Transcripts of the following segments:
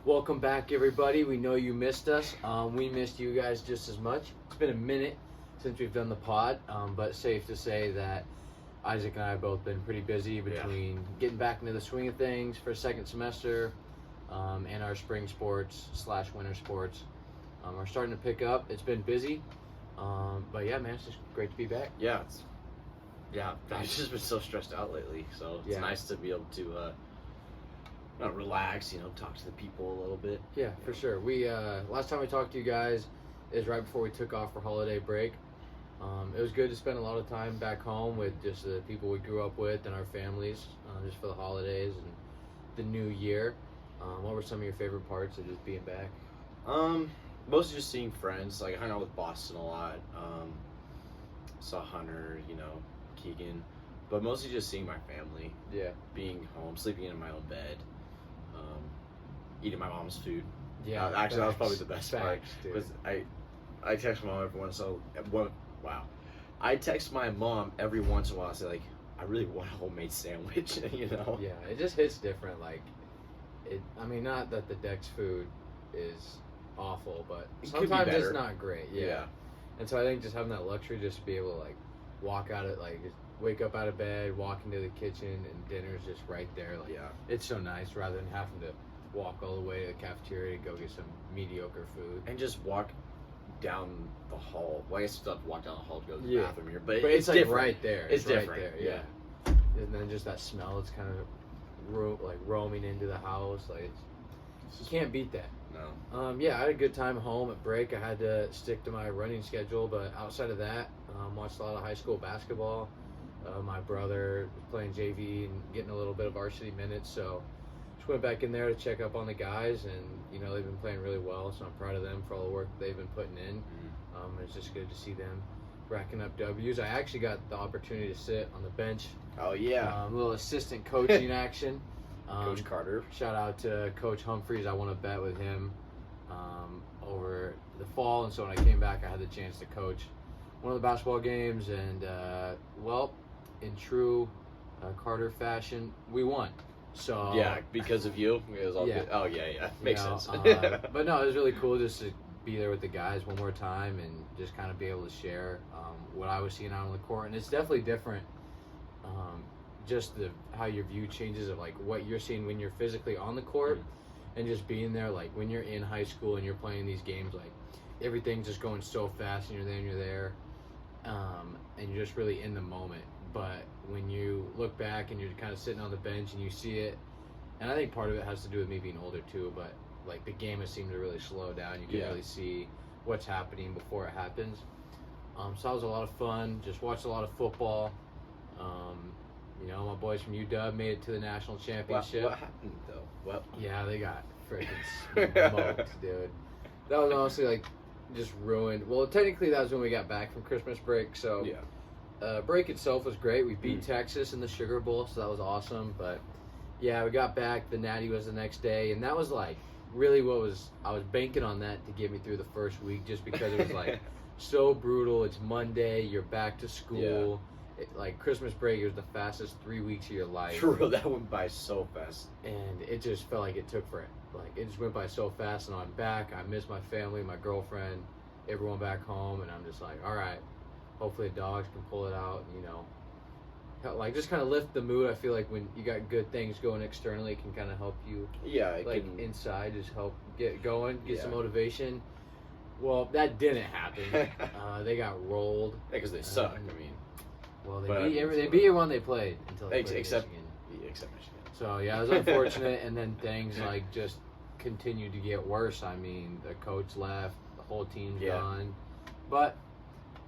Welcome back, everybody. We know you missed us. We missed you guys just as much. It's been a minute since we've done the pod, but safe to say that Isaac and I have both been pretty busy between getting back into the swing of things for second semester and our spring sports / winter sports are starting to pick up. It's been busy, but yeah, man, it's just great to be back. I've just been so stressed out lately, so it's nice to be able to relax, talk to the people a little bit. Yeah, for sure. We last time we talked to you guys is right before we took off for holiday break. It was good to spend a lot of time back home with just the people we grew up with and our families, just for the holidays and the new year. What were some of your favorite parts of just being back? Mostly just seeing friends. Like, I hung out with Boston a lot. Saw Hunter, Keegan, but mostly just seeing my family. Yeah. Being home, sleeping in my own bed, eating my mom's food. Yeah. Actually, that was probably the best part. Dude. Was I text my mom every once in a while. Wow. I text my mom every once in a while. I say, like, I really want a homemade sandwich. Yeah, it just hits different. Like, not that the Dex food is awful, but sometimes it's not great. Yeah. And so I think just having that luxury, just to be able to like walk out of just wake up out of bed, walk into the kitchen, and dinner's just right there. Like, it's so nice rather than having to walk all the way to the cafeteria to go get some mediocre food and just walk down the hall. Well, I guess you have to walk down the hall to go to the bathroom here, but it's like different. right there. It's right different. There, yeah. And then just that smell, it's kind of roaming into the house. Like, you can't beat that. No. I had a good time home at break. I had to stick to my running schedule, but outside of that, watched a lot of high school basketball. My brother was playing JV and getting a little bit of varsity minutes, so just went back in there to check up on the guys, and they've been playing really well, so I'm proud of them for all the work that they've been putting in. It's just good to see them racking up W's. I actually got the opportunity to sit on the bench. Oh yeah. A little assistant coaching action. Coach Carter. Shout out to Coach Humphreys. I won a bet with him over the fall, and so when I came back, I had the chance to coach one of the basketball games, and in true Carter fashion, we won. So yeah, because of you, it was all good. Oh yeah, makes sense. But no, it was really cool just to be there with the guys one more time and just kind of be able to share what I was seeing out on the court, and it's definitely different. Just how your view changes of like what you're seeing when you're physically on the court, and just being there. Like when you're in high school and you're playing these games, like everything's just going so fast, and you're there, and you're just really in the moment. But when you look back and you're kind of sitting on the bench and you see it, and I think part of it has to do with me being older too, but like the game has seemed to really slow down. You can really see what's happening before it happens. So that was a lot of fun. Just watched a lot of football. My boys from UW made it to the national championship. What happened though? What? Yeah, they got freaking smoked, dude. That was honestly like just ruined. Well, technically that was when we got back from Christmas break. So break itself was great. We beat Texas in the Sugar Bowl, so that was awesome. But yeah, we got back. The Natty was the next day, and that was like really I was banking on that to get me through the first week, just because it was like so brutal. It's Monday. You're back to school. Like Christmas break, it was the fastest 3 weeks of your life. True, that went by so fast. And it just felt like it took forever. Like it just went by so fast, and I'm back. I miss my family, my girlfriend, everyone back home, and I'm just like, all right, hopefully the dogs can pull it out, like just kind of lift the mood. I feel like when you got good things going externally, it can kind of help you. Yeah, inside, just help get going, get some motivation. Well, that didn't happen. They got rolled. Because they suck. Well, they beat everyone they played until they played except Michigan. Except Michigan. So yeah, it was unfortunate, and then things like just continued to get worse. The coach left, the whole team's gone, but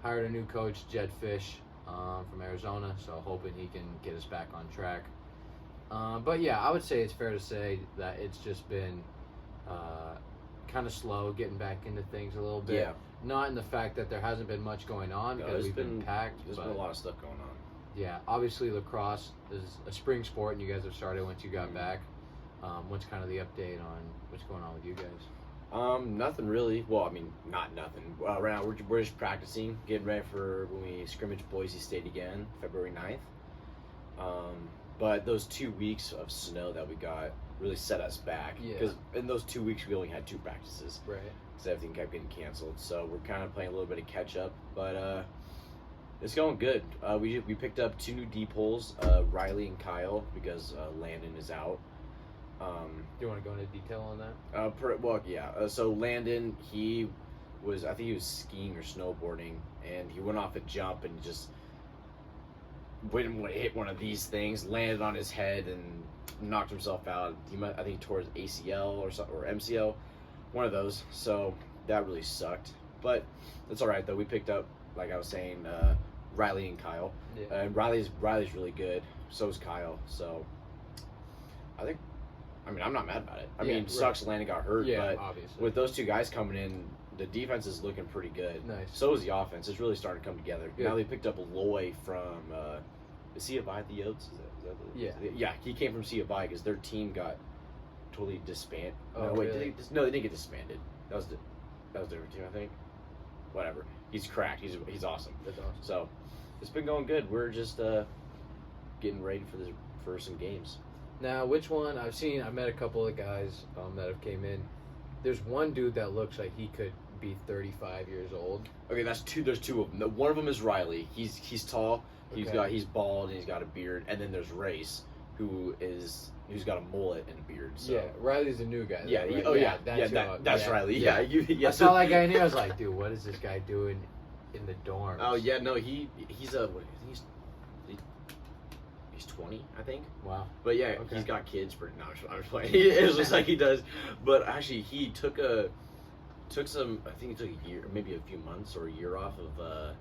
hired a new coach, Jed Fish, from Arizona. So hoping he can get us back on track. But yeah, I would say it's fair to say that it's just been kind of slow getting back into things a little bit. Yeah. Not in the fact that there hasn't been much going on, because we've been packed. There's been a lot of stuff going on. Yeah, obviously lacrosse is a spring sport, and you guys have started once you got back. What's kind of the update on what's going on with you guys? Nothing really. Well, not nothing. Right now we're just practicing, getting ready for when we scrimmage Boise State again, February 9th. But those 2 weeks of snow that we got really set us back. Yeah. Because in those 2 weeks, we only had 2 practices. Right. So everything kept getting canceled. So we're kind of playing a little bit of catch up. But it's going good. We picked up 2 new deep holes, Riley and Kyle, because Landon is out. Do you want to go into detail on that? So Landon, I think he was skiing or snowboarding, and he went off a jump and just hit one of these things, landed on his head, and knocked himself out. I think he tore his ACL or MCL, one of those. So that really sucked. But it's all right though. We picked up, like I was saying, Riley and Kyle. Yeah. And Riley's really good. So is Kyle. So I'm not mad about it. I mean, sucks Landon got hurt, but obviously. with those 2 guys coming in, the defense is looking pretty good. Nice. So is the offense. It's really starting to come together. Good. Now they picked up Loy from, is he a Vi at the Yotes? Yeah, he came from C of I because their team got totally disbanded. Oh, no, wait, really? they didn't get disbanded. That was a different team, I think. Whatever. He's cracked. He's awesome. That's awesome. So it's been going good. We're just getting ready for some games. Now, which one? I met a couple of guys that have came in. There's one dude that looks like he could be 35 years old. Okay, that's 2. There's 2 of them. One of them is Riley. He's tall. He's bald and he's got a beard. And then there's Race, who's got a mullet and a beard. So. Yeah, Riley's a new guy. Yeah. Though, right? That's Riley. Yeah. I saw that guy in here. I was like, dude, what is this guy doing in the dorms? Oh yeah, no, he's he's 20, I think. Wow. But yeah, Okay. he's got kids. No, I'm just playing. It looks like he does. But actually, he took some. I think he took a year, maybe a few months or a year off of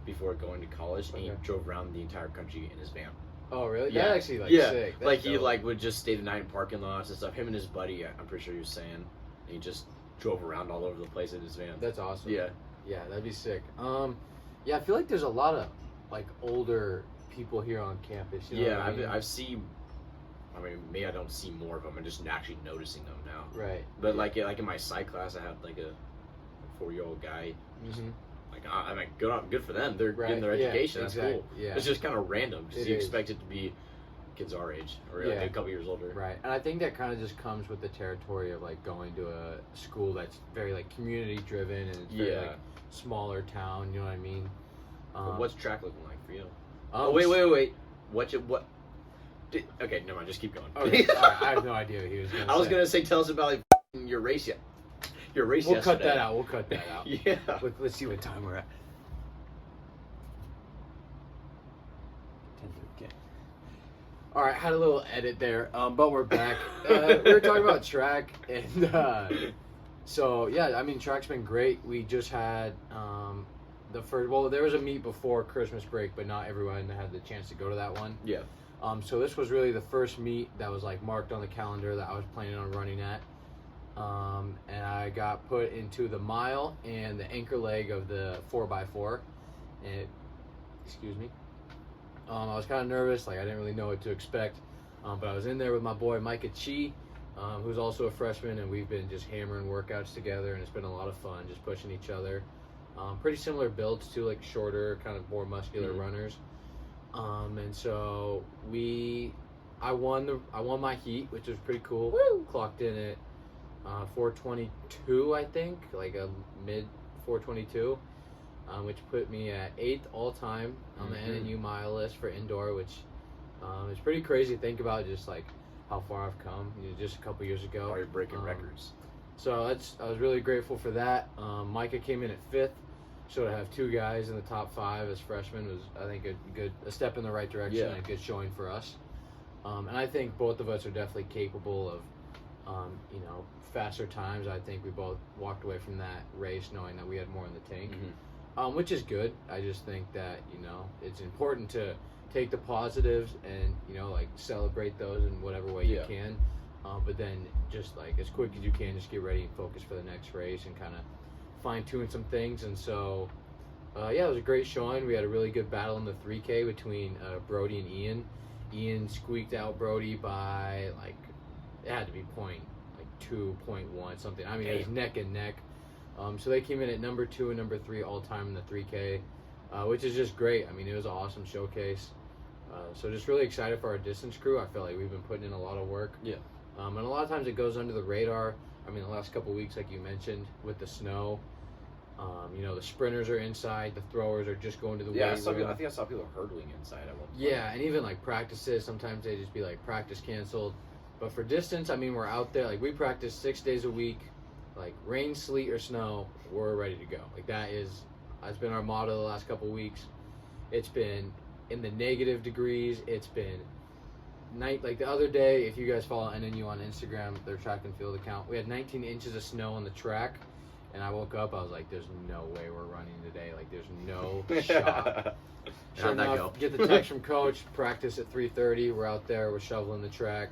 before going to college, and he drove around the entire country in his van. Oh really? Yeah. That's actually sick. That's like he dope. would just stay the night in parking lots and stuff. Him and his buddy, I'm pretty sure he was saying, and he just drove around all over the place in his van. That's awesome. Yeah. Yeah, that'd be sick. Yeah, I feel like there's a lot of like older people here on campus. You know what I mean? I've seen. I mean, maybe I don't see more of them. I'm just actually noticing them now. Right. But like in my psych class, I had like a 4-year-old guy. Mm-hmm. Like I mean, good for them. They're getting their education. That's cool. Yeah. It's just kind of random because you is. expect it to be kids our age or like a couple years older. Right. And I think that kind of just comes with the territory of like going to a school that's very like community driven and it's very like smaller town. You know what I mean? What's track looking like for you? Wait. Okay, never mind. Just keep going. Okay, right, I have no idea what he was going to say. I was gonna say, tell us about like your race yet. Your race. We'll yesterday. cut that out. We'll cut that out. Yeah. Let's see what time we're at. 10:30. Okay. All right, had a little edit there, but we're back. We were talking about track, and so yeah, I mean, track's been great. We just had the first. Well, there was a meet before Christmas break, but not everyone had the chance to go to that one. Yeah. So this was really the first meet that was like marked on the calendar that I was planning on running at. And I got put into the mile and the anchor leg of the 4x4. And excuse me. I was kind of nervous, like I didn't really know what to expect. But I was in there with my boy Micah Chi, who's also a freshman, and we've been just hammering workouts together, and it's been a lot of fun, just pushing each other. Pretty similar builds too, like shorter, kind of more muscular runners. And so I won my heat, which was pretty cool. Woo! Clocked in at 4:22, I think, like a mid 4:22, which put me at 8th all time on the NNU mile list for indoor, which is pretty crazy to think about, just like how far I've come, just a couple years ago. You're breaking records. So I was really grateful for that. Micah came in at 5th. So to have 2 guys in the top 5 as freshmen was, I think, a step in the right direction and a good showing for us. And I think both of us are definitely capable of, faster times. I think we both walked away from that race knowing that we had more in the tank, which is good. I just think that, it's important to take the positives and, like celebrate those in whatever way you can. But then just like as quick as you can, just get ready and focus for the next race and kind of fine-tune some things. And so it was a great showing. We had a really good battle in the 3K between Brody and Ian. Ian squeaked out Brody by like it had to be 2.1 something. I mean, it was neck and neck. So they came in at number 2 and number 3 all time in the 3K, which is just great. I mean, it was an awesome showcase. So just really excited for our distance crew. I feel like we've been putting in a lot of work. Yeah. And a lot of times it goes under the radar. I mean, the last couple of weeks, like you mentioned, with the snow, the sprinters are inside, the throwers are just going to the weight room. I think I saw people hurdling inside at one point. Yeah, and even like practices, sometimes they just be like practice canceled. But for distance, I mean, we're out there. Like we practice 6 days a week, like rain, sleet, or snow, we're ready to go. Like that's been our motto the last couple of weeks. It's been in the negative degrees. It's been night. Like the other day, if you guys follow NNU on Instagram, their track and field account, we had 19 inches of snow on the track. And I woke up, I was like, there's no way we're running today. Like, there's no shot. Sure enough, get the text from coach, practice at 3:30. We're out there, we're shoveling the track,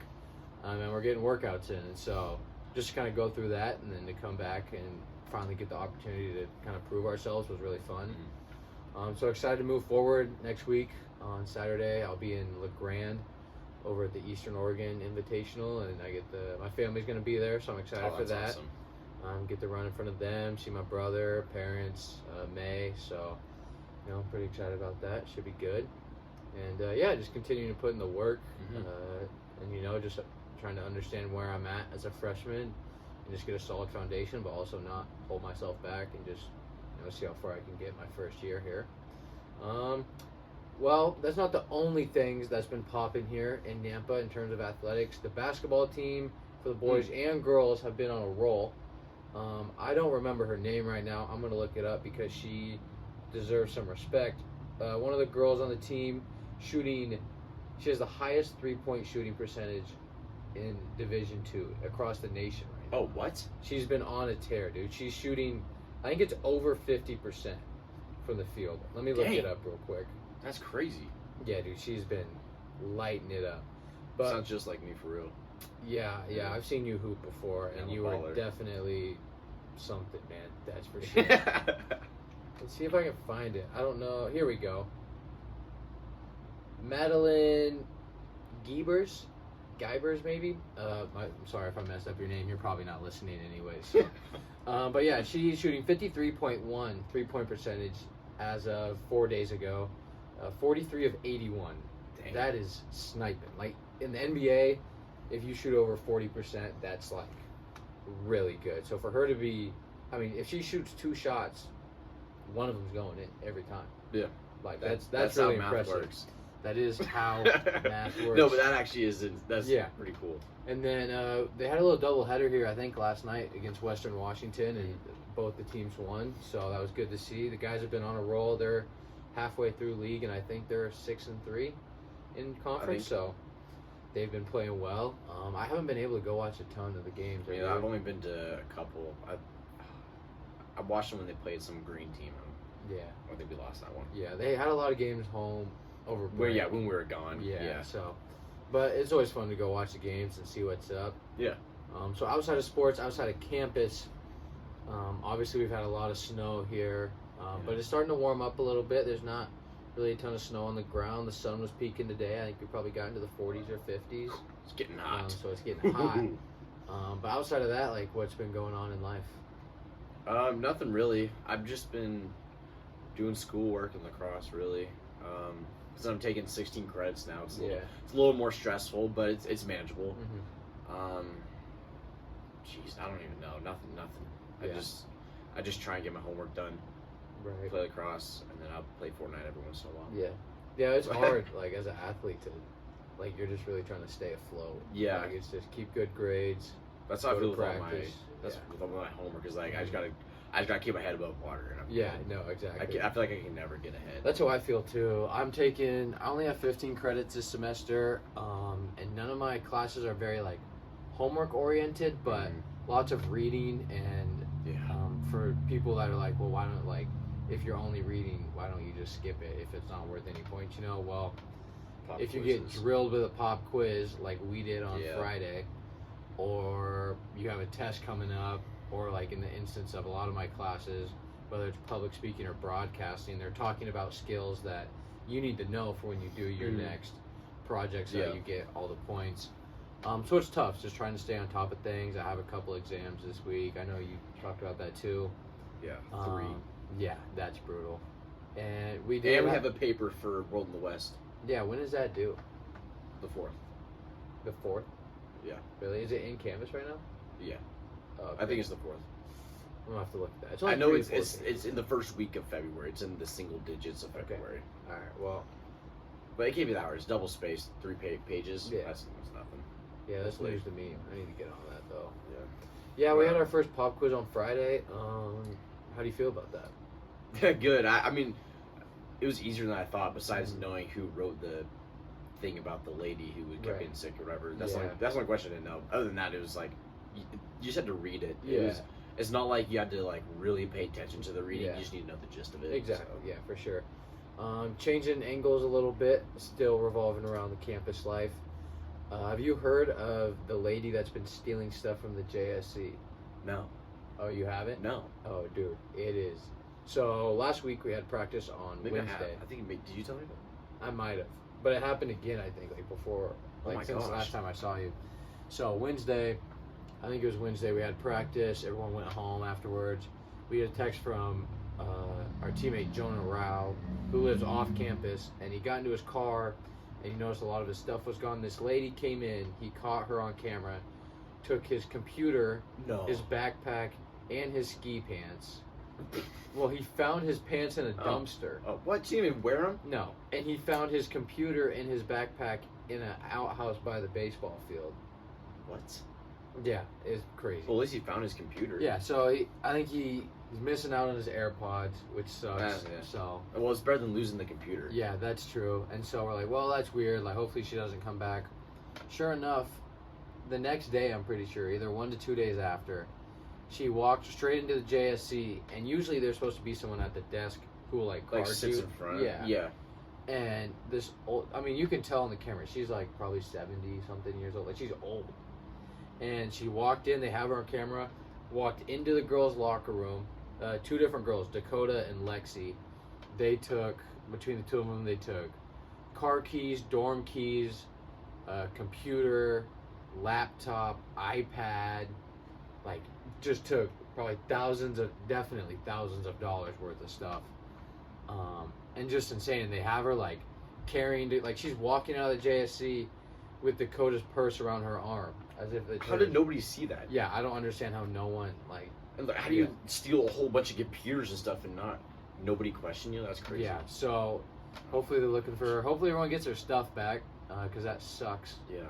and we're getting workouts in. And so just to kind of go through that and then to come back and finally get the opportunity to kind of prove ourselves was really fun. So excited to move forward. Next week on Saturday, I'll be in LeGrand over at the Eastern Oregon Invitational, and my family's going to be there, so I'm excited for that. Awesome. Get to run in front of them, see my brother, parents, May. So, I'm pretty excited about that. Should be good. And just continuing to put in the work, and just trying to understand where I'm at as a freshman, and just get a solid foundation, but also not hold myself back and just see how far I can get my first year here. Well, that's not the only things that's been popping here in Nampa in terms of athletics. The basketball team for the boys and girls have been on a roll. I don't remember her name right now. I'm going to look it up because she deserves some respect. One of the girls on the team she has the highest three-point shooting percentage in Division II across the nation right now. Oh, what? She's been on a tear, dude. She's shooting, I think it's over 50% from the field. Let me look it up real quick. That's crazy. Yeah, dude, she's been lighting it up. But sounds just like me for real. Yeah, I've seen you hoop before, and you were definitely something, man. That's for sure. Let's see if I can find it. I don't know. Here we go. Madeline Geibers maybe. I'm sorry if I messed up your name. You're probably not listening anyway. So. But yeah, she's shooting 53.1 3-point percentage as of 4 days ago. 43 of 81. Dang. That is sniping. Like in the NBA, if you shoot over 40%, that's like really good. So for her to be, if she shoots 2 shots, one of them's going in every time. Yeah. Like that's really how math impressive. works. That is how math works. No, but that actually that's pretty cool. And then they had a little doubleheader here, I think, last night against Western Washington, and both the teams won. So that was good to see. The guys have been on a roll. They're halfway through league, and I think they're 6-3 in conference. So they've been playing well. I haven't been able to go watch a ton of the games. I've only been to a couple. I watched them when they played some green team. Yeah. I think we lost that one. Yeah, they had a lot of games home over break. When we were gone. Yeah. So, but it's always fun to go watch the games and see what's up. Yeah. So outside of sports, outside of campus, obviously we've had a lot of snow here, but it's starting to warm up a little bit. There's not really a ton of snow on the ground. The sun was peaking today. I think we probably got into the 40s or 50s. It's getting hot. So it's getting hot. But outside of that, like, what's been going on in life? Nothing really. I've just been doing schoolwork and lacrosse, really. Because I'm taking 16 credits now. It's a little more stressful, but it's manageable. Jeez, I don't even know. Nothing. I just try and get my homework done. Right. Play lacrosse, and then I'll play Fortnite every once in a while. Yeah, it's hard, like, as an athlete to, like, you're just really trying to stay afloat. Yeah. Like, it's just keep good grades. That's how I feel with all my homework. Is like I just gotta keep my head above water. And No, exactly. I feel like I can never get ahead. That's how I feel too. I only have 15 credits this semester, and none of my classes are very like homework oriented, but lots of reading and for people that are like, well, why don't, like, if you're only reading, why don't you just skip it if it's not worth any points? Well, Pop if you quizzes. get drilled with a pop quiz like we did on Friday, or you have a test coming up, or like in the instance of a lot of my classes, whether it's public speaking or broadcasting, they're talking about skills that you need to know for when you do your next project so that you get all the points. So it's tough, just trying to stay on top of things. I have a couple exams this week. I know you talked about that too. Yeah, 3. Yeah, that's brutal. And we have a paper for World in the West. Yeah, when is that due? The 4th. The 4th? Yeah. Really? Is it in Canvas right now? Yeah. Okay. I think it's the 4th. I'm gonna have to look at that. It's only I know 3 it's or 4 days. it's in the first week of February. It's in the single digits of February. All right. Well, But it can't be that hard. It's double spaced, 3 pages. Yeah. That's nothing. yeah, that's Hopefully. news to me. I need to get on that though. Yeah. Yeah, we had our first pop quiz on Friday. How do you feel about that? Good. I mean, it was easier than I thought. Besides Mhm. knowing who wrote the thing about the lady who kept Right. getting sick or whatever. That's Yeah. that's the only question I didn't know. Other than that, it was like you just had to read it. Yeah. It's not like you had to like really pay attention to the reading. Yeah. You just need to know the gist of it. Exactly. So. Yeah, for sure. Changing angles a little bit, still revolving around the campus life. Have you heard of the lady that's been stealing stuff from the JSC? No. Oh, you haven't? No. Oh, dude, it is. So last week we had practice on Maybe Wednesday. I have. I think. Did you tell me about? I might have, but it happened again. I think like before, Oh like my since the gosh. last time I saw you. So Wednesday, I think it was Wednesday. We had practice. Everyone went home afterwards. We had a text from our teammate Jonah Rao, who lives off campus, and he got into his car, and he noticed a lot of his stuff was gone. This lady came in. He caught her on camera, took his computer, No. his backpack, and his ski pants. Well, he found his pants in a dumpster. Oh, what? She didn't even wear them? No, and he found his computer and his backpack in an outhouse by the baseball field. What? Yeah, it's crazy. Well, at least he found his computer. Yeah, so I think he's missing out on his AirPods, which sucks. Yeah. So Well, it's better than losing the computer. yeah, that's true. And so we're like, well, that's weird. Like, hopefully she doesn't come back. Sure enough, the next day, I'm pretty sure, either 1 to 2 days after, she walked straight into the JSC, and usually there's supposed to be someone at the desk who will like card sits you. in front. Yeah. Yeah. And this old, I mean, you can tell on the camera, she's like probably 70 something years old. Like, she's old. And she walked in, they have her on camera, walked into the girls' locker room. 2 different girls, Dakota and Lexi. They took, between the 2 of them, they took car keys, dorm keys, computer, laptop, iPad, like, just took probably definitely thousands of dollars worth of stuff. And just insane. They have her like carrying, like she's walking out of the JSC with Dakota's purse around her arm, as if it's How hers. did nobody see that? Yeah, I don't understand how no one like. And like, how do you steal a whole bunch of computers and stuff and not nobody question you? That's crazy. Yeah, so hopefully they're looking for her. Hopefully everyone gets their stuff back, because that sucks. Yeah.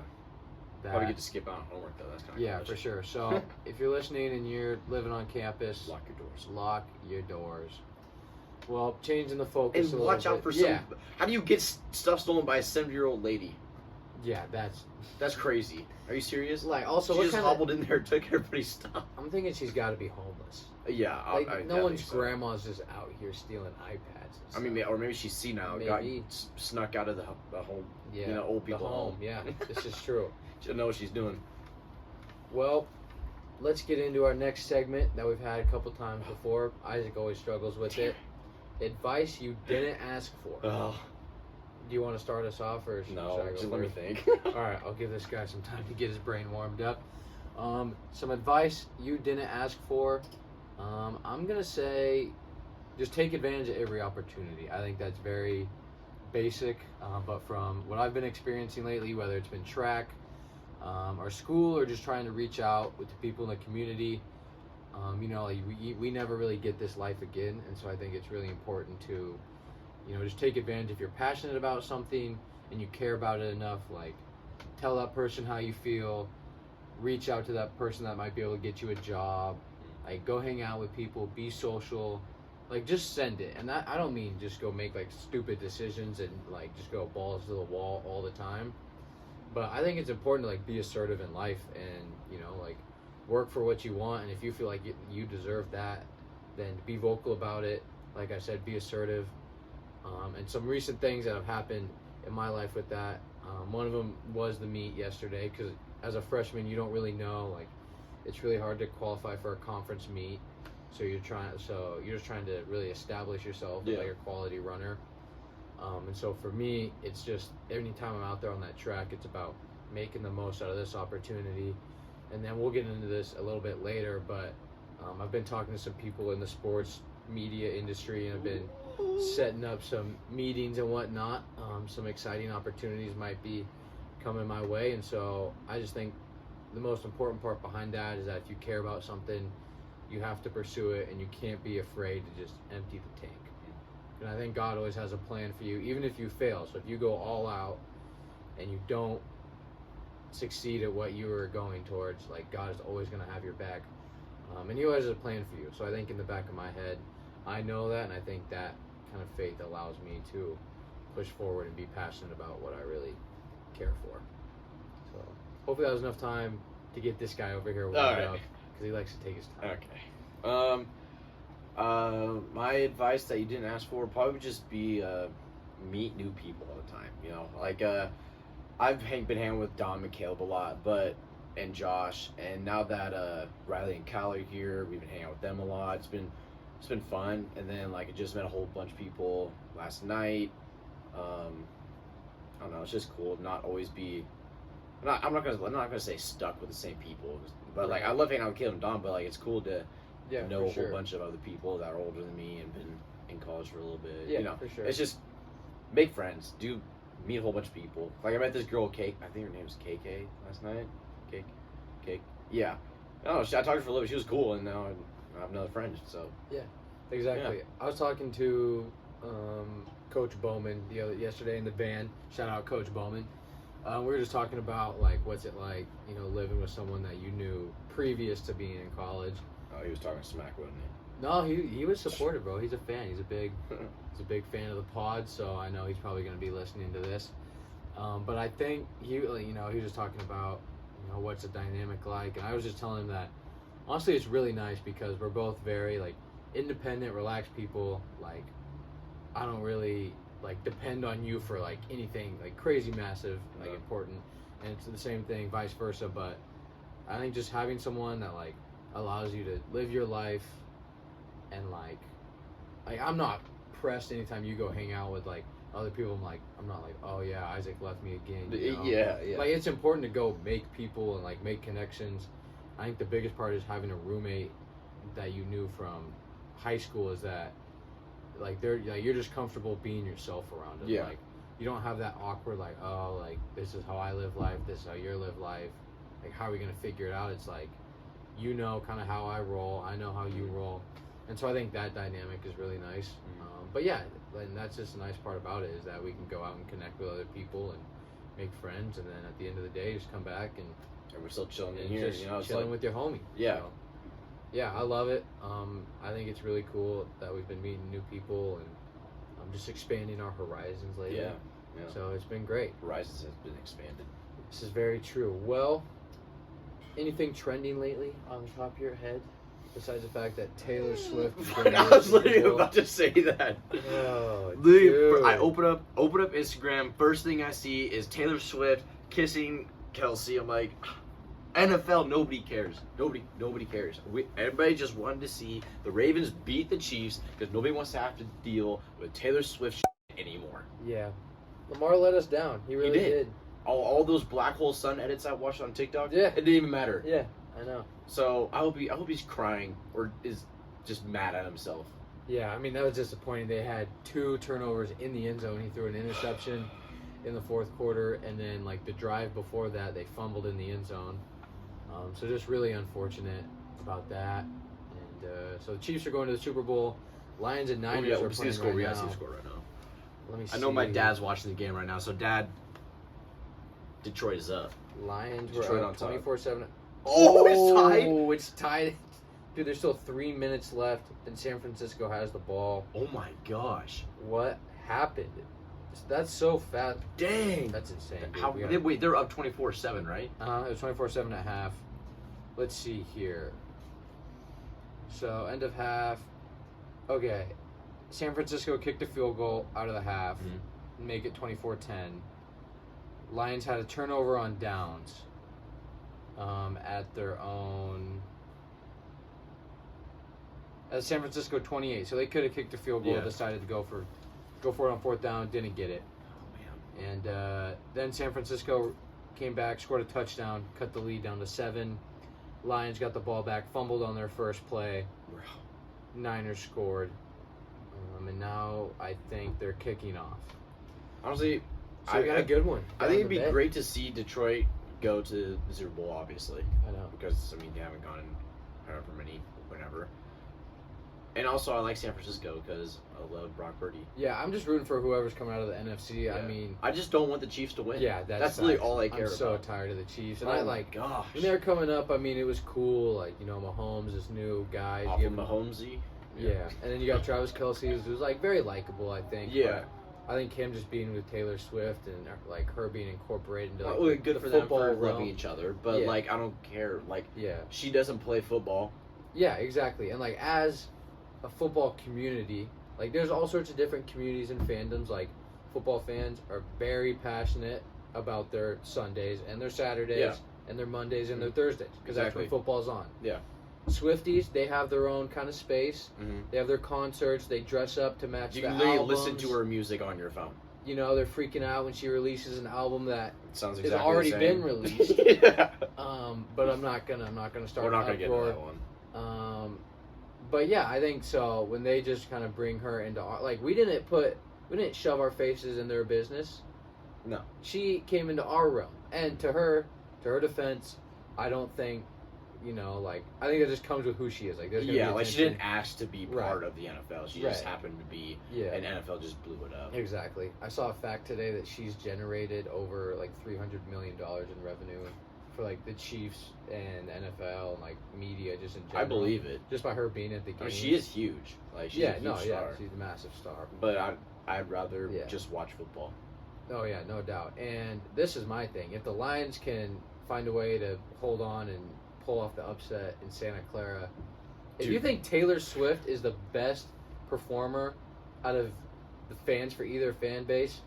That, Probably get to skip out on homework though. That's kind of yeah, for sure. So if you're listening and you're living on campus, Lock your doors. lock your doors. Well, changing the focus And a little watch out bit. for some. Yeah, How do you get stuff stolen by a 70-year-old lady? yeah, that's That's crazy. Are you serious? like also She what just kind hobbled in there and took everybody's stuff. I'm thinking she's got to be homeless. Yeah. Like no one's grandma's just out here stealing iPads. And I mean, stuff. or maybe she's senile. Got Maybe. snuck out of the home. Yeah, You know, old the people home. Yeah, this is true. She doesn't know what she's doing. Well, let's get into our next segment that we've had a couple times before. Isaac always struggles with it. Advice you didn't ask for. Oh Do you want to start us off, or should no! I go Just let me first? think. All right, I'll give this guy some time to get his brain warmed up. Some advice you didn't ask for. I'm gonna say, just take advantage of every opportunity. I think that's very basic, but from what I've been experiencing lately, whether it's been track, or school, or just trying to reach out with the people in the community, you know, like we never really get this life again, and so I think it's really important to, you know, just take advantage. If you're passionate about something and you care about it enough, like, tell that person how you feel, reach out to that person that might be able to get you a job, like, go hang out with people, be social, like, just send it. And I don't mean just go make, like, stupid decisions and, like, just go balls to the wall all the time, but I think it's important to, like, be assertive in life and, you know, like, work for what you want, and if you feel like you deserve that, then be vocal about it. Like I said, be assertive. And some recent things that have happened in my life with that, one of them was the meet yesterday, because as a freshman you don't really know, like, it's really hard to qualify for a conference meet, so you're just trying to really establish yourself as like a quality runner. And so for me, it's just anytime I'm out there on that track, it's about making the most out of this opportunity. And then we'll get into this a little bit later, but I've been talking to some people in the sports media industry and have been setting up some meetings and whatnot. Some exciting opportunities might be coming my way, and so I just think the most important part behind that is that if you care about something, you have to pursue it, and you can't be afraid to just empty the tank. And I think God always has a plan for you, even if you fail. So if you go all out and you don't succeed at what you were going towards, like, God is always going to have your back. And he always has a plan for you. So I think in the back of my head, I know that, and I think that kind of faith allows me to push forward and be passionate about what I really care for. So hopefully that was enough time to get this guy over here warmed up, because he likes to take his time. Okay. My advice that you didn't ask for would probably just be meet new people all the time. You know, like I've been hanging with Dom and Caleb a lot, and Josh, and now that Riley and Kyle are here, we've been hanging out with them a lot. It's been fun, and then like I just met a whole bunch of people last night. I don't know, it's just cool to not always be. I'm not gonna say stuck with the same people, but like I love hanging out with Caleb and Dom, but like it's cool to know a whole bunch of other people that are older than me and been in college for a little bit. Yeah, you know, for sure. It's just make friends, meet a whole bunch of people. Like I met this girl, Cake. I think her name was KK last night. Cake. Yeah. I don't know. I talked to her for a little bit. She was cool, and now I have another friend. So yeah, exactly. Yeah. I was talking to Coach Bowman yesterday in the van. Shout out Coach Bowman. We were just talking about like what's it like, you know, living with someone that you knew previous to being in college. Oh, he was talking smack, wasn't he? No, he was supportive, bro. He's a fan. He's a big fan of the pod, so I know he's probably going to be listening to this. But I think he was just talking about, you know, what's the dynamic like, and I was just telling him that honestly it's really nice because we're both very like independent, relaxed people. Like I don't really like depend on you for like anything like crazy massive, like important, and it's the same thing vice versa. But I think just having someone that like allows you to live your life, and like I'm not pressed anytime you go hang out with like other people. I'm not like, oh yeah, Isaac left me again, you know? Yeah. Like it's important to go make people and like make connections. I think the biggest part is having a roommate that you knew from high school, is that like you're just comfortable being yourself around them. Yeah. Like you don't have that awkward like, oh, like this is how I live life, this is how you live life, like how are we gonna figure it out? It's like, you know, kind of how I roll, I know how you roll, and so I think that dynamic is really nice. But yeah, and that's just the nice part about it, is that we can go out and connect with other people and make friends, and then at the end of the day just come back and we're still chilling in here, just you know, it's chilling like, with your homie. Yeah. So, yeah, I love it. I think it's really cool that we've been meeting new people and just expanding our horizons lately. Yeah. So it's been great. Horizons has been expanded. This is very true. Well, anything trending lately on the top of your head? Besides the fact that Taylor Swift is going to I was literally about to say that. Oh, dude. I open up Instagram. First thing I see is Taylor Swift kissing Kelsey. I'm like, NFL, nobody cares. Nobody cares. Everybody just wanted to see the Ravens beat the Chiefs because nobody wants to have to deal with Taylor Swift anymore. Yeah, Lamar let us down. He really did. All those black hole sun edits I watched on TikTok. Yeah, it didn't even matter. Yeah, I know. So I hope he's crying or is just mad at himself. Yeah, I mean that was disappointing. They had 2 turnovers in the end zone. He threw an interception in the fourth quarter, and then like the drive before that, they fumbled in the end zone. So just really unfortunate about that. And so the Chiefs are going to the Super Bowl. Lions and Niners are playing right now. We gotta see the score right now. Let me see. I know my dad's watching the game right now. So Dad, Detroit is up. Lions Detroit were on up top. 24-7. Oh, it's tied. Oh, it's tied. Dude, there's still 3 minutes left, and San Francisco has the ball. Oh my gosh. What happened? That's so fast. Dang. That's insane. Dude. Wait, they're up 24-7, right? It was 24-7 at half. Let's see here. So, end of half. Okay. San Francisco kicked a field goal out of the half. Mm-hmm. Make it 24-10. Lions had a turnover on downs. At their own. At San Francisco 28. So they could have kicked a field goal, decided to go for it on 4th down, didn't get it. Oh, man. And then San Francisco came back, scored a touchdown, cut the lead down to 7. Lions got the ball back, fumbled on their first play. Niners scored, and now I think they're kicking off. Honestly, So we got a good one. I think it'd be great to see Detroit go to the Super Bowl, obviously. I know. Because, I mean, they haven't gone in however many, whenever. And also, I like San Francisco because I love Brock Purdy. Yeah, I'm just rooting for whoever's coming out of the NFC. Yeah. I mean, I just don't want the Chiefs to win. yeah, that's really all I care I'm about. so tired of the Chiefs. And Oh I my gosh. when they were coming up, I mean, it was cool. Like, you know, Mahomes, this new guy. Off of Mahomesy. Yeah, and then you got Travis Kelce, who's like very likable, I think. Yeah. But I think him just being with Taylor Swift and like her being incorporated into like, Well, good the for them football for realm. loving each other, but Yeah. like I don't care. Like Yeah, she doesn't play football. yeah, exactly. And like as a football community, like there's all sorts of different communities and fandoms. Like football fans are very passionate about their Sundays and their Saturdays Yeah. and their Mondays and their Thursdays because that's when Exactly. football's on. Yeah. Swifties, they have their own kind of space. Mm-hmm. They have their concerts. They dress up to match You the can literally albums. listen to her music on your phone. You know, they're freaking out when she releases an album that It sounds it's exactly already the been same. released. Yeah. But I'm not gonna start. We're not an gonna get into uproar. that one. But yeah, I think so. When they just kind of bring her into like we didn't shove our faces in their business. No. She came into our realm, and to her defense, I don't think, you know, like I think it just comes with who she is. Like there's gonna Yeah, be like she attention. didn't ask to be Right. part of the NFL. She just Right. happened to be, Yeah. and NFL just blew it up. Exactly. I saw a fact today that she's generated over like $300 million in revenue for like the Chiefs and NFL and like media just in general. I believe it. Just by her being at the game. I mean, she is huge. Like she's a huge star. she's a massive star. But I'd rather Yeah. just watch football. Oh yeah, no doubt. And this is my thing. If the Lions can find a way to hold on and pull off the upset in Santa Clara, if Dude. you think Taylor Swift is the best performer out of the fans for either fan base,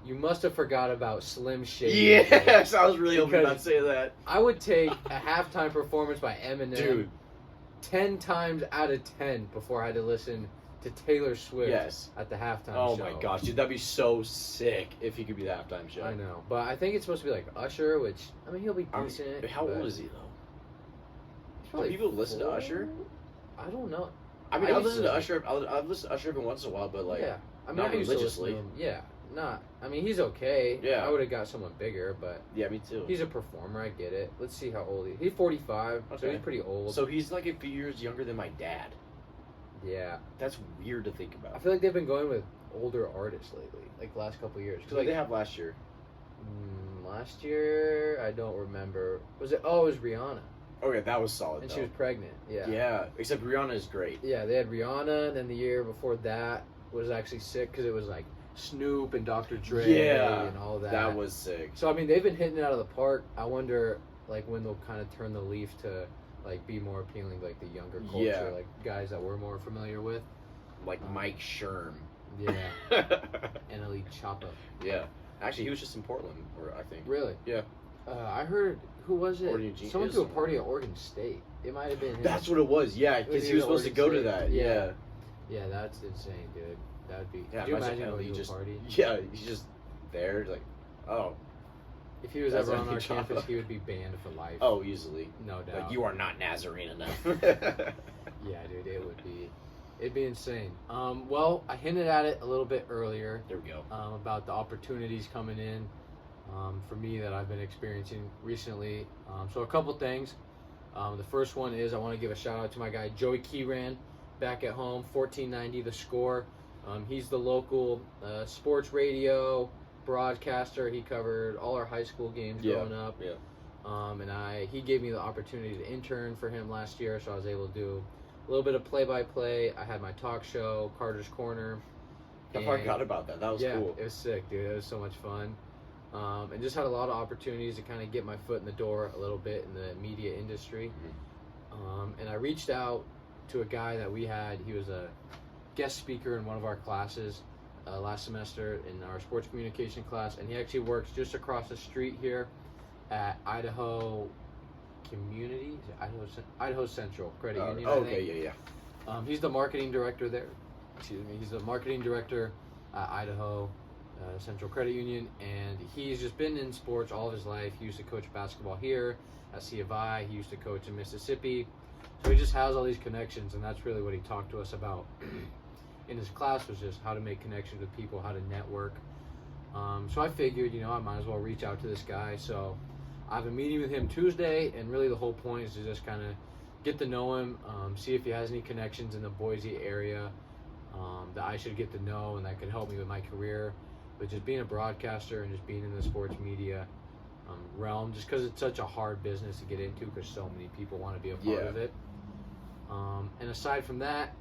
you must have forgot about Slim Shady. Yes, I was really hoping Because- not to say that. I would take a halftime performance by Eminem Dude, 10 times out of 10 before I had to listen to Taylor Swift yes. at the halftime Oh show. my gosh, dude, that'd be so sick if he could be the halftime show. I know, but I think it's supposed to be like Usher, which I mean he'll be I mean, decent. how but old is he though? he's probably people listen to 4? Usher? I don't know. I mean, I I'll used listen to to Usher. I've listened to Usher every once in a while, but like, yeah, I mean not I used to listen religiously. to him. Yeah, not. I mean he's okay. Yeah. I would have got someone bigger, but yeah, me too. he's a performer. I get it. Let's see how old he. He's 45, so Okay. he's pretty old. So he's like a few years younger than my dad. yeah, That's weird to think I about. feel like they've been going with older artists lately, like the last couple of years. Because like they have last year. Last year, I don't remember. Was it? Oh, it was Rihanna, Okay, that was solid. and though. she was pregnant. Yeah. Yeah, except Rihanna is great. Yeah, they had Rihanna, and then the year before that was actually sick because it was like Snoop and Dr. Dre Yeah, and all that. That was sick. So I mean, they've been hitting it out of the park. I wonder, like, when they'll kind of turn the leaf to like be more appealing, like the younger culture, Yeah. like guys that we're more familiar with. Like Mike Sherm. Yeah, and Elite Choppa. Yeah. Actually, he was just in Portland, or I think. Really? Yeah. I heard. Who was it? Or Eugene Someone is threw a somewhere. party at Oregon State. It might have been him. That's what it was. Yeah, Was because he he was at supposed to Oregon go to State? that. Yeah. Yeah. Yeah, that's insane, dude. That would be. Yeah. Could you imagine Ellie going to just a party? Yeah, he's just there, like, oh, If he was That's ever on Ellie our Choppa. campus, he would be banned for life. oh, easily. No doubt. Like, you are not Nazarene enough. Yeah, dude, it would be. It'd be insane. Well, I hinted at it a little bit earlier There we go. about the opportunities coming in for me that I've been experiencing recently. So a couple things. The first one is I want to give a shout out to my guy Joey Keyran back at home, 1490 The Score. He's the local sports radio broadcaster. He covered all our high school games growing up. Yeah. And he gave me the opportunity to intern for him last year, so I was able to do a little bit of play-by-play. I had my talk show, Carter's Corner. I forgot about that. That was cool. It was sick, dude. It was so much fun. And just had a lot of opportunities to kind of get my foot in the door a little bit in the media industry. And I reached out to a guy that we had. He was a guest speaker in one of our classes last semester in our sports communication class, and he actually works just across the street here at Idaho Community, is it Idaho Central Credit Union. I okay, think. yeah. He's the marketing director there. Excuse me. He's the marketing director at Idaho Central Credit Union, and he's just been in sports all of his life. He used to coach basketball here at C of I. He used to coach in Mississippi. So he just has all these connections, and that's really what he talked to us about in his class, was just how to make connections with people, how to network. So I figured, I might as well reach out to this guy. So I have a meeting with him Tuesday, and really the whole point is to just kind of get to know him, see if he has any connections in the Boise area that I should get to know and that could help me with my career, but just being a broadcaster and just being in the sports media realm, just because it's such a hard business to get into because so many people want to be a part of it. And aside from that,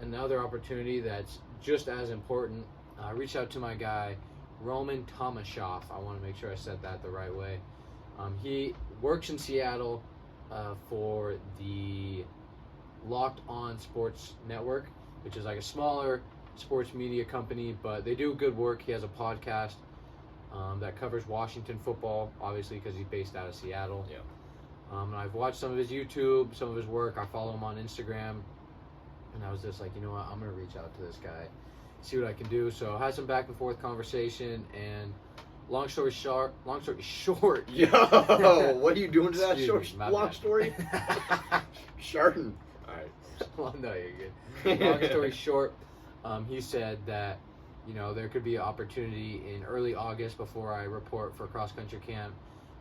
another opportunity that's just as important, I reached out to my guy, Roman Tomashoff. I want to make sure I said that the right way. He works in Seattle for the Locked On Sports Network, which is like a smaller sports media company, but they do good work. He has a podcast that covers Washington football, obviously because he's based out of Seattle. Yeah. And I've watched some of his YouTube, some of his work. I follow him on Instagram, and I was just like, you know what, I'm gonna reach out to this guy, see what I can do. So I had some back and forth conversation, and long story short. Yo, what are you doing to that long story? Sharden. All right. Well, no, you're good. Long story short, he said that, there could be an opportunity in early August before I report for cross-country camp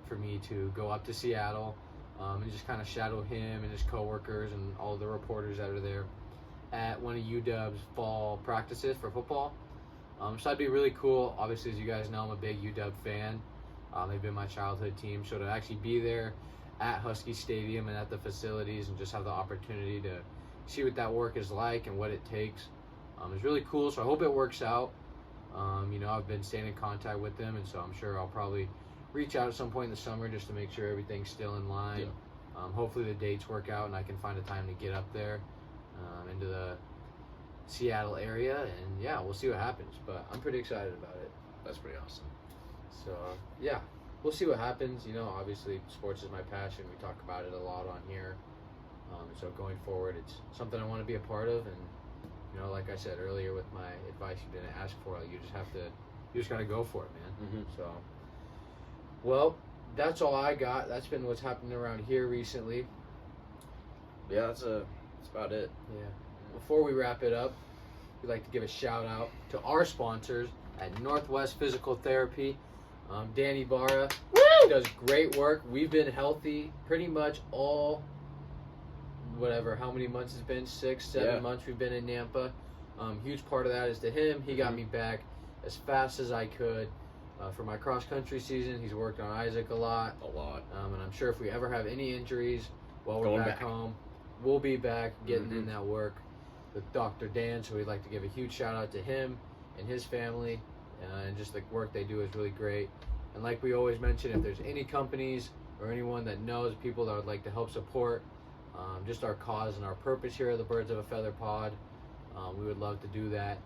for me to go up to Seattle and just kind of shadow him and his coworkers and all the reporters that are there at one of UW's fall practices for football. So that'd be really cool. Obviously, as you guys know, I'm a big UW fan. They've been my childhood team. So to actually be there at Husky Stadium and at the facilities and just have the opportunity to see what that work is like and what it takes is really cool. So I hope it works out. I've been staying in contact with them, and so I'm sure I'll probably reach out at some point in the summer just to make sure everything's still in line. Yeah. Hopefully the dates work out and I can find a time to get up there into the Seattle area, and yeah, we'll see what happens, but I'm pretty excited about it. That's pretty awesome. So yeah, we'll see what happens. Obviously sports is my passion. We talk about it a lot on here. So going forward, it's something I want to be a part of, and like I said earlier with my advice you didn't ask for, you just gotta go for it, man. Mm-hmm. So, well, that's all I got. That's been what's happening around here recently. Yeah, that's about it. Yeah. Before we wrap it up, we'd like to give a shout out to our sponsors at Northwest Physical Therapy. Danny Barra does great work. We've been healthy pretty much all, how many months it's been? 6, 7 months we've been in Nampa. Huge part of that is to him. He got me back as fast as I could for my cross-country season. He's worked on Isaac a lot. And I'm sure if we ever have any injuries while we're back home, we'll be back getting in that work with Dr. Dan. So we'd like to give a huge shout out to him and his family, and just the work they do is really great. And like we always mention, if there's any companies or anyone that knows people that would like to help support just our cause and our purpose here at the Birds of a Feather Pod, we would love to do that.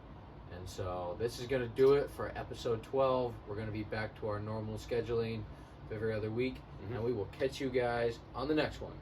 And so this is going to do it for episode 12. We're going to be back to our normal scheduling every other week, and we will catch you guys on the next one.